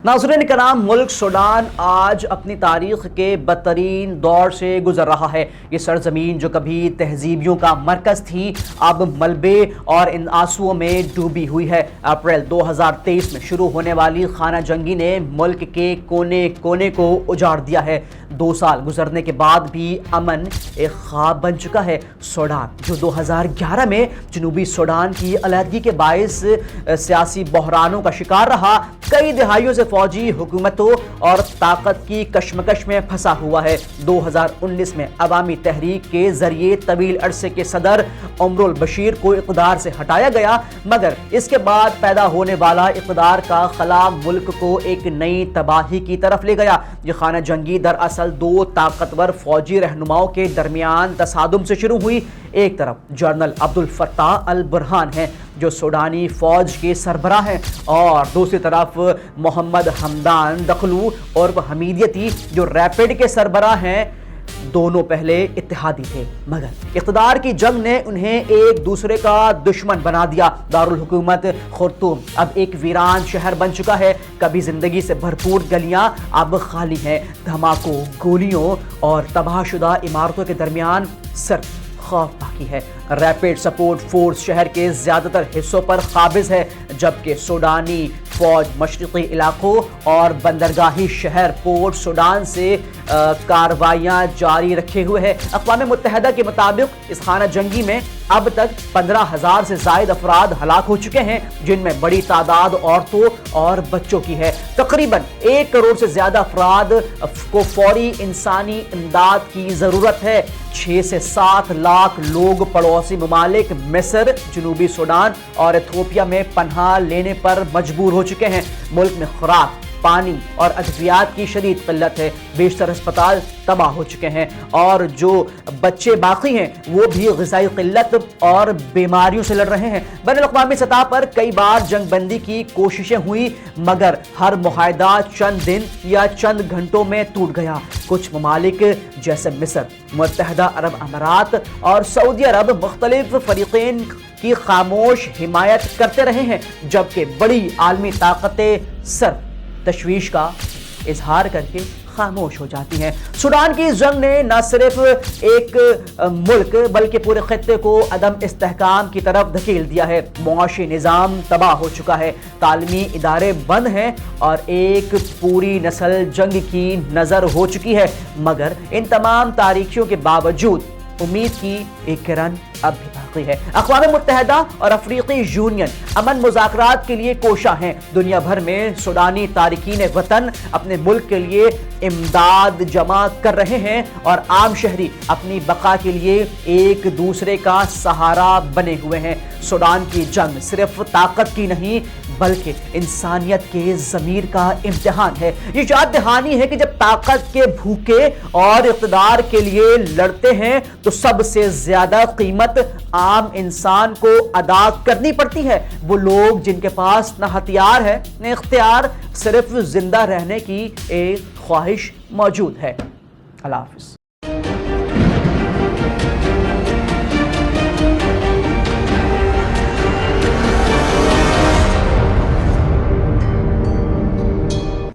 नाज़रीन कराम, मुल्क सूडान आज अपनी तारीख के बदतरीन दौर से गुजर रहा है। ये सरजमीन जो कभी तहजीबियों का मरकज़ थी, अब मलबे और इन आंसुओं में डूबी हुई है। अप्रैल 2023 में शुरू होने वाली खाना जंगी ने मुल्क के कोने कोने को उजाड़ दिया है। 2 साल गुजरने के बाद भी अमन एक ख्वाब बन चुका है। सूडान जो 2011 में जनूबी सूडान की अलहदगी के बायस सियासी बहरानों का शिकार रहा, कई दिहाइयों से फौजी हुकूमतों और ताकत की कशमकश में फंसा हुआ है। 2019 में अवामी तहरीक के जरिए तवील अरसे के सदर उमरुल बशीर को इक़्तिदार से हटाया गया, मगर इसके बाद पैदा होने वाला इक़्तिदार का खला मुल्क को एक नई तबाही की तरफ ले गया। ये खाना जंगी दरअसल 2 ताकतवर फौजी रहनुमाओं के दरमियान तसादुम से शुरू हुई। एक तरफ general Abdel Fattah al Burhan हैं जो सूडानी फौज के सरबराह हैं, और दूसरी तरफ मोहम्मद हमदान दखलू और हमीदियती जो रैपिड के सरबराह हैं। दोनों पहले इत्तेहादी थे, मगर इक़्तिदार की जंग ने उन्हें एक दूसरे का दुश्मन बना दिया। दारुल हुकूमत खुर्तूम अब एक वीरान शहर बन चुका है। कभी जिंदगी से भरपूर गलियां अब खाली हैं। धमाकों, गोलियों और तबाहशुदा इमारतों के दरमियान सिर्फ खौफ बाकी है। रैपिड सपोर्ट फोर्स शहर के ज्यादातर हिस्सों पर काबिज है, जबकि सूडानी फौज मशरक़ी इलाकों और बंदरगाही शहर पोर्ट सूडान से कार्रवाइयाँ जारी रखे हुए है। अक़वाम मुत्तहिदा के मुताबिक इस खाना जंगी में अब तक 15,000 से ज़ायद अफराद हलाक हो चुके हैं, जिनमें बड़ी तादाद औरतों और बच्चों की है। तकरीबन 1 करोड़ से ज़्यादा अफराद को फौरी इंसानी इमदाद की ज़रूरत है। 6 से 7 लाख लोग पड़ोसी ममालिक मिस्र, जनूबी सूडान और इथियोपिया में पनाह लेने पर मजबूर हो चुके हैं। मुल्क में खुराक, पानी और अद्वियात की शदीद किल्लत है। बेशतर अस्पताल तबाह हो चुके हैं, और जो बच्चे बाकी हैं वो भी ग़िज़ाई किल्लत और बीमारियों से लड़ रहे हैं। बैनुल-अक़वामी सतह पर कई बार जंगबंदी की कोशिशें हुई, मगर हर मुआहदा चंद दिन या चंद घंटों में टूट गया। कुछ ममालिक जैसे मिस्र, मुत्तहिदा अरब अमारात और सऊदी अरब मुख्तलिफ फरीक़ैन की खामोश हिमायत करते रहे हैं, जबकि बड़ी आलमी ताकतें सिर्फ तशवीश का इजहार करके खामोश हो जाती हैं। सूडान की जंग ने न सिर्फ एक मुल्क बल्कि पूरे खित्ते को अदम इस्तेहकाम की तरफ धकेल दिया है। मुआशी निज़ाम तबाह हो चुका है, तालीमी इदारे बंद हैं और एक पूरी नस्ल जंग की नज़र हो चुकी है। मगर इन तमाम तारीखियों के बावजूद उम्मीद की एक किरण अब भी बाकी है। अक़वाम मुत्तहिदा और अफ्रीकी यूनियन अमन मुज़ाकरात के लिए कोशा हैं। दुनिया भर में सूडानी तारिकीन वतन अपने मुल्क के लिए इमदाद जमा कर रहे हैं, और आम शहरी अपनी बका के लिए एक दूसरे का सहारा बने हुए हैं। सूडान की जंग सिर्फ ताकत की नहीं बल्कि इंसानियत के ज़मीर का इम्तिहान है। ये याद दहानी है कि जब ताकत के भूखे और इक़्तिदार के लिए लड़ते हैं तो सबसे ज्यादा कीमत आम इंसान को अदा करनी पड़ती है। वो लोग जिनके पास न हथियार है न इख्तियार, सिर्फ जिंदा रहने की एक ख्वाहिश मौजूद है। अल्लाह हाफ़िज़।